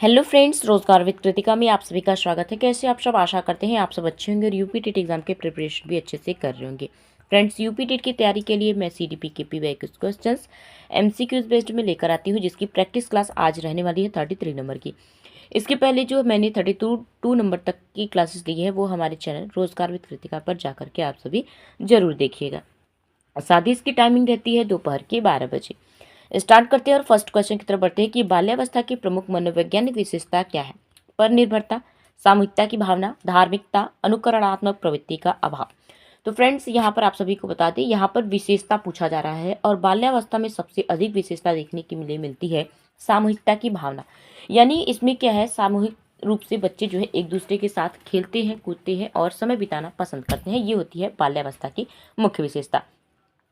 Hello friends, रोजगार with Kritika में आप सभी का स्वागत है। कैसे आप सब? आशा करते हैं आप सब अच्छे होंगे और यूपी टेट एग्जाम के प्रिपरेशन भी अच्छे से कर रहे होंगे। फ्रेंड्स, यूपी टेट की तैयारी के लिए मैं सीडीपी के पीवाई क्वेश्चंस एमसीक्यूज बेस्ड में लेकर आती हूँ, जिसकी प्रैक्टिस क्लास आज रहने वाली है 33 नंबर की। इसके पहले जो मैंने 32 नंबर तक की क्लासेस ली है वो हमारे चैनल रोजगार विद कृतिका पर जाकर के आप सभी जरूर देखिएगा। साथ ही इसकी टाइमिंग रहती है दोपहर के 12 बजे। स्टार्ट करते हैं और फर्स्ट क्वेश्चन की तरफ बढ़ते हैं कि बाल्यावस्था की प्रमुख मनोवैज्ञानिक विशेषता क्या है। पर निर्भरता, सामूहिकता की भावना, धार्मिकता, अनुकरणात्मक प्रवृत्ति का अभाव। तो फ्रेंड्स, यहाँ पर आप सभी को बता दें, यहाँ पर विशेषता पूछा जा रहा है और बाल्यावस्था में सबसे अधिक विशेषता देखने की मिलती है सामूहिकता की भावना। यानी इसमें क्या है, सामूहिक रूप से बच्चे जो है एक दूसरे के साथ खेलते हैं, कूदते हैं और समय बिताना पसंद करते हैं। ये होती है बाल्यावस्था की मुख्य विशेषता।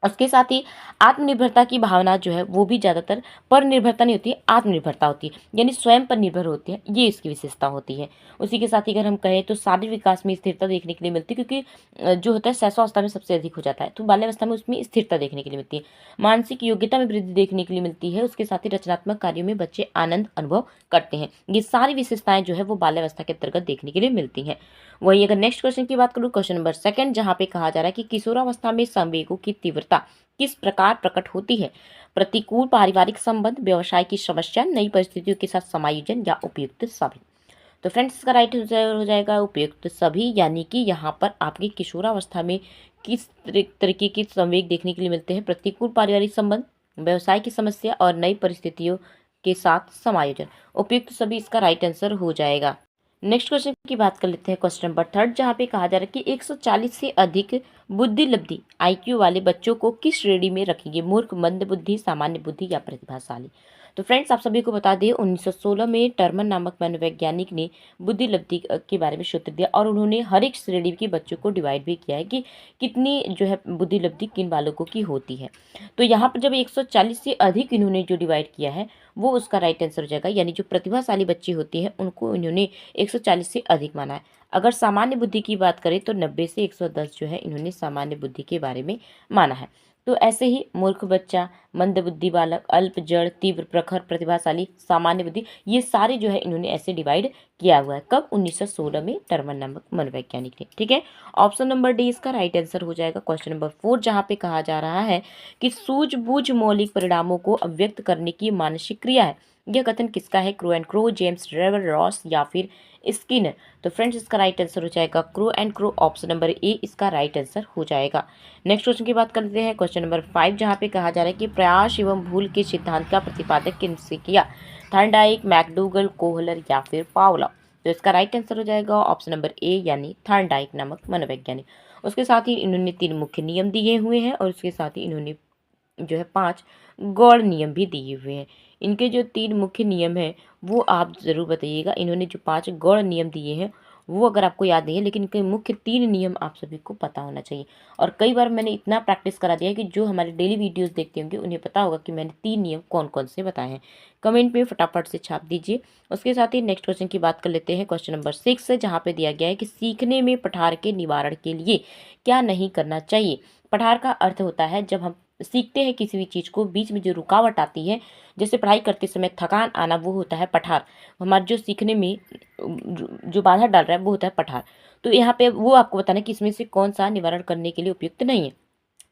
उसके साथ ही आत्मनिर्भरता की भावना जो है वो भी ज़्यादातर पर निर्भरता नहीं होती है, आत्मनिर्भरता होती है, यानी स्वयं पर निर्भर होती है। ये इसकी विशेषता होती है। उसी के साथ ही अगर हम कहें तो शारीरिक विकास में स्थिरता देखने के लिए मिलती है, क्योंकि जो होता है शैशवावस्था में सबसे अधिक हो जाता है, तो बाल्यावस्था में उसमें स्थिरता देखने के लिए मिलती है। मानसिक योग्यता में वृद्धि देखने के लिए मिलती है। उसके साथ ही रचनात्मक कार्यों में बच्चे आनंद अनुभव करते हैं। ये सारी विशेषताएं जो है वो बाल्यावस्था के अंतर्गत देखने के लिए मिलती हैं। वही अगर नेक्स्ट क्वेश्चन की बात करूँ, क्वेश्चन नंबर सेकंड, जहाँ पे कहा जा रहा है कि किशोरावस्था में संवेगों की तीव्रता किस प्रकार प्रकट होती है। प्रतिकूल पारिवारिक संबंध, व्यवसाय की समस्या, नई परिस्थितियों के साथ समायोजन या उपयुक्त सभी। तो फ्रेंड्स, इसका राइट हो जाएगा उपयुक्त सभी, यानी कि यहाँ पर आपकी किशोरावस्था में किस तरीके के संवेग देखने के लिए मिलते हैं। प्रतिकूल पारिवारिक संबंध, व्यवसाय की समस्या और नई परिस्थितियों के साथ समायोजन। उपयुक्त सभी इसका राइट आंसर हो जाएगा। नेक्स्ट क्वेश्चन की बात कर लेते हैं, क्वेश्चन नंबर थर्ड, जहाँ पे कहा जा रहा है कि 140 से अधिक बुद्धिलब्धि आईक्यू वाले बच्चों को किस श्रेणी में रखेंगे। मूर्ख, मंद बुद्धि, सामान्य बुद्धि या प्रतिभाशाली। तो फ्रेंड्स, आप सभी को बता दें 1916 में टर्मन नामक मनोवैज्ञानिक ने बुद्धिलब्धि के बारे में सूत्र दिया और उन्होंने हर एक श्रेणी के बच्चों को डिवाइड भी किया है कि कितनी जो है बुद्धिलब्धि किन बालकों की होती है। तो यहाँ पर जब 140 से अधिक इन्होंने जो डिवाइड किया है वो उसका राइट आंसर हो जाएगा, यानी जो प्रतिभाशाली बच्चे होते हैं उनको इन्होंने 140 से अधिक माना है। अगर सामान्य बुद्धि की बात करें तो 90 से 110 जो है इन्होंने सामान्य बुद्धि के बारे में माना है। तो ऐसे ही मूर्ख बच्चा, मंद बुद्धि बालक, अल्प, जड़, तीव्र, प्रखर, प्रतिभाशाली, सामान्य बुद्धि, ये सारे जो है इन्होंने ऐसे डिवाइड किया हुआ है। कब? 1916 में टर्मन नामक मनोवैज्ञानिक ने। ठीक है, ऑप्शन नंबर डी इसका राइट आंसर हो जाएगा। क्वेश्चन नंबर 4, जहाँ पे कहा जा रहा है कि सूझबूझ मौलिक परिणामों को अभिव्यक्त करने की मानसिक क्रिया है। यह कथन किसका है? Crow and Crow, James Drever Ross या फिर स्किनर। तो फ्रेंड्स, इसका राइट आंसर हो जाएगा crow and crow. Option number A इसका राइट आंसर हो जाएगा। नेक्स्ट क्वेश्चन की बात करते हैं, क्वेश्चन नंबर 5, जहाँ पे कहा जा रहा है कि प्रयास एवं भूल के सिद्धांत का प्रतिपादक किसने किया। थॉर्नडाइक, मैकडूगल, कोहलर या फिर पावलोव। तो इसका राइट आंसर हो जाएगा ऑप्शन नंबर ए, यानी थॉर्नडाइक नामक मनोवैज्ञानिक। उसके साथ ही इन्होंने 3 मुख्य नियम दिए हुए हैं और उसके साथ ही इन्होंने जो है 5 गौड़ नियम भी दिए हुए हैं। इनके जो 3 मुख्य नियम हैं वो आप ज़रूर बताइएगा। इन्होंने जो 5 गौड़ नियम दिए हैं वो अगर आपको याद नहीं है, लेकिन इनके मुख्य 3 नियम आप सभी को पता होना चाहिए। और कई बार मैंने इतना प्रैक्टिस करा दिया है कि जो हमारे डेली वीडियोस देखते होंगे उन्हें पता होगा कि मैंने 3 नियम कौन कौन से बताए हैं। कमेंट में फटाफट से छाप दीजिए। उसके साथ ही नेक्स्ट क्वेश्चन की बात कर लेते हैं, क्वेश्चन नंबर 6 है, जहाँ पे दिया गया है कि सीखने में पठार के निवारण के लिए क्या नहीं करना चाहिए। पठार का अर्थ होता है जब हम सीखते हैं किसी भी चीज़ को, बीच में जो रुकावट आती है, जैसे पढ़ाई करते समय थकान आना, वो होता है पठार। हमारे जो सीखने में जो बाधा डाल रहा है वो होता है पठार। तो यहाँ पे वो आपको बताना है कि इसमें से कौन सा निवारण करने के लिए उपयुक्त नहीं है।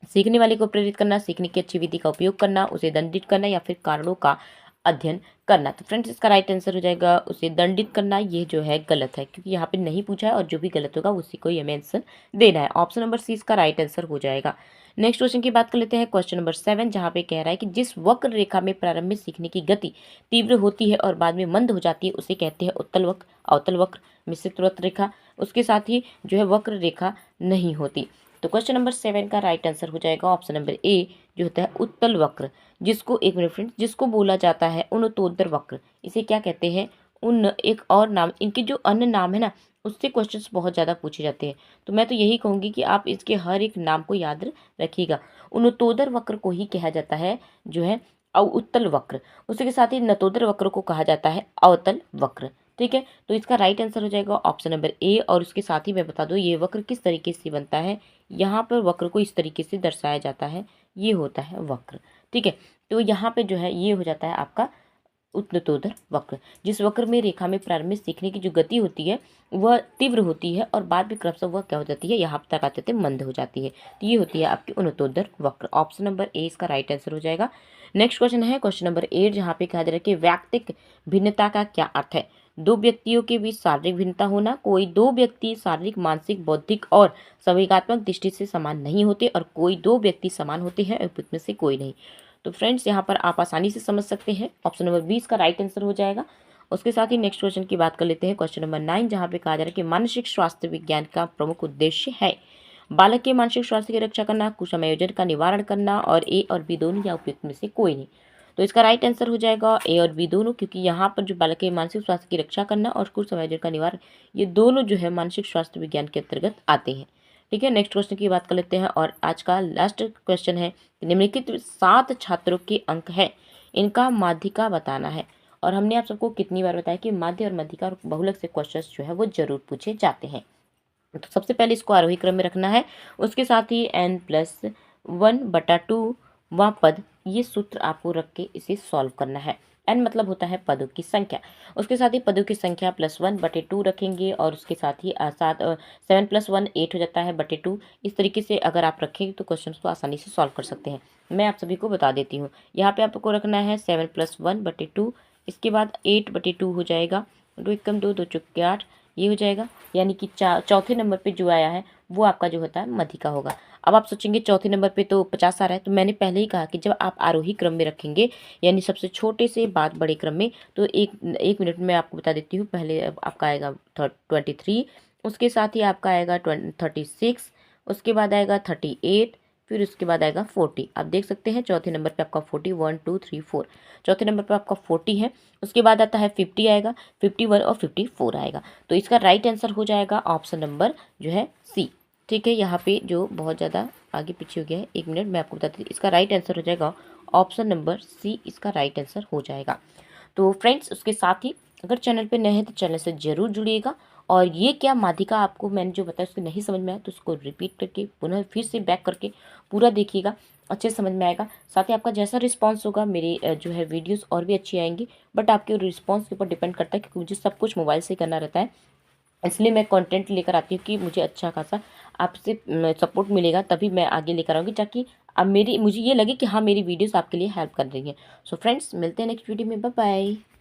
सीखने वाले को प्रेरित करना, सीखने की अच्छी विधि का उपयोग करना, उसे दंडित करना या फिर कारणों का अध्ययन करना। तो फ्रेंड्स, इसका राइट आंसर हो जाएगा उसे दंडित करना। ये जो है गलत है, क्योंकि यहाँ पे नहीं पूछा है और जो भी गलत होगा उसी को ये आंसर देना है। ऑप्शन नंबर सी इसका राइट आंसर हो जाएगा। नेक्स्ट क्वेश्चन की बात कर लेते हैं, क्वेश्चन नंबर 7, जहाँ पे कह रहा है कि जिस वक्र रेखा में प्रारंभ में सीखने की गति तीव्र होती है और बाद में मंद हो जाती है उसे कहते हैं उत्तल वक्र, अवतल वक्र, मिश्रित वक्र रेखा। उसके साथ ही जो है वक्र रेखा नहीं होती। तो क्वेश्चन नंबर 7 का राइट आंसर हो जाएगा ऑप्शन नंबर ए, जो होता है उत्तल वक्र, जिसको एक मिनट फ्रेंड्स, जिसको बोला जाता है उन्नतोत्तर वक्र। इसे क्या कहते हैं? उन एक और नाम, इनके जो अन्य नाम है ना, उससे क्वेश्चंस बहुत ज़्यादा पूछे जाते हैं। तो मैं तो यही कहूँगी कि आप इसके हर एक नाम को याद रखिएगा। उन्नतोदर वक्र को ही कहा जाता है जो है उत्तल वक्र। उसी के साथ ही नतोदर वक्र को कहा जाता है अवतल वक्र। ठीक है, तो इसका राइट आंसर हो जाएगा ऑप्शन नंबर ए। और उसके साथ ही मैं बता दूं ये वक्र किस तरीके से बनता है। यहाँ पर वक्र को इस तरीके से दर्शाया जाता है, ये होता है वक्र। ठीक है, तो यहाँ पे जो है ये हो जाता है आपका उत्तरोत्तर वक्र। जिस वक्र में रेखा में प्रारंभ में सीखने की जो गति होती है वह तीव्र होती है और बाद में क्रमशः वह क्या हो जाती है, यहाँ तक आते मंद हो जाती है। तो ये होती है आपकी उत्तरोत्तर वक्र। ऑप्शन नंबर ए इसका राइट आंसर हो जाएगा। नेक्स्ट क्वेश्चन है क्वेश्चन नंबर 8, जहाँ पे कहा जा रहा है कि व्यक्तिक भिन्नता का क्या अर्थ है। दो व्यक्तियों के बीच शारीरिक भिन्नता होना। कोई दो व्यक्ति शारीरिक, मानसिक, बौद्धिक और संवेगात्मक दृष्टि से समान नहीं होते और कोई दो व्यक्ति समान होते हैं और में से कोई नहीं। तो फ्रेंड्स यहाँ पर आप आसानी से समझ सकते हैं, ऑप्शन नंबर 20 का राइट आंसर हो जाएगा। उसके साथ ही नेक्स्ट क्वेश्चन की बात कर लेते हैं, क्वेश्चन नंबर 9, जहाँ पे कहा जा रहा है कि मानसिक स्वास्थ्य विज्ञान का प्रमुख उद्देश्य है बालक के मानसिक स्वास्थ्य की रक्षा करना, कुसंयोजन का निवारण करना और ए और बी दोनों या उपयुक्त में से कोई नहीं। तो इसका राइट आंसर हो जाएगा ए और बी दोनों, क्योंकि यहाँ पर जो बालक के मानसिक स्वास्थ्य की रक्षा करना और कुसंयोजन का निवारण, ये दोनों जो है मानसिक स्वास्थ्य विज्ञान के अंतर्गत आते हैं। ठीक है, नेक्स्ट क्वेश्चन की बात कर लेते हैं और आज का लास्ट क्वेश्चन है, निम्नलिखित 7 छात्रों के अंक है, इनका माध्यिका बताना है। और हमने आप सबको कितनी बार बताया कि माध्य और माध्यिका और बहुलक से क्वेश्चंस जो है वो जरूर पूछे जाते हैं। तो सबसे पहले इसको आरोही क्रम में रखना है। उसके साथ ही n+1/2 वा पद, ये सूत्र आपको रख के इसे सॉल्व करना है। n मतलब होता है पदों की संख्या। उसके साथ ही पदों की संख्या +1/2 रखेंगे और उसके साथ ही 7 + 1 8 हो जाता है बटे 2। इस तरीके से अगर आप रखेंगे तो क्वेश्चन को आसानी से सॉल्व कर सकते हैं। मैं आप सभी को बता देती हूँ। यहाँ पे आपको रखना है 7 + 1/2। इसके बाद 8/2 हो जाएगा। 2 एकम 2, 2 चौके 8, ये हो जाएगा। यानी कि चौथे नंबर पे जो आया है वो आपका जो होता है माध्यिका होगा। अब आप सोचेंगे चौथे नंबर पे तो 50 आ रहा है, तो मैंने पहले ही कहा कि जब आप आरोही क्रम में रखेंगे यानी सबसे छोटे से बाद बड़े क्रम में, तो एक मिनट में आपको बता देती हूँ। पहले आपका आएगा 23, उसके साथ ही आपका आएगा 36, उसके बाद आएगा 38, फिर उसके बाद आएगा 40। आप देख सकते हैं चौथे नंबर पे आपका 40, 1 2 3 4, चौथे नंबर पे आपका 40 है। उसके बाद आता है 50 आएगा, 51 और 54 आएगा। तो इसका राइट आंसर हो जाएगा ऑप्शन नंबर जो है सी। ठीक है, यहाँ पे जो बहुत ज़्यादा आगे पीछे हो गया है, एक मिनट मैं आपको बताती हूँ। इसका राइट आंसर हो जाएगा ऑप्शन नंबर सी, इसका राइट आंसर हो जाएगा। तो फ्रेंड्स उसके साथ ही अगर चैनल पे नए हैं तो चैनल से ज़रूर जुड़िएगा। और ये क्या माध्यिका आपको मैंने जो बताया उसको नहीं समझ में आया तो उसको रिपीट करके पुनः फिर से बैक करके पूरा देखिएगा, अच्छे समझ में आएगा। साथ ही आपका जैसा रिस्पांस होगा मेरे जो है वीडियोस और भी अच्छी आएंगी, बट आपके रिस्पांस के ऊपर डिपेंड करता है क्योंकि मुझे सब कुछ मोबाइल से करना रहता है। इसलिए मैं कंटेंट लेकर आती हूँ कि मुझे अच्छा खासा आपसे सपोर्ट मिलेगा, तभी मैं आगे लेकर आऊँगी, ताकि अब मुझे ये लगे कि हाँ मेरी वीडियोस आपके लिए हेल्प कर रही हैं। सो फ्रेंड्स मिलते हैं नेक्स्ट वीडियो में, बाय बाय।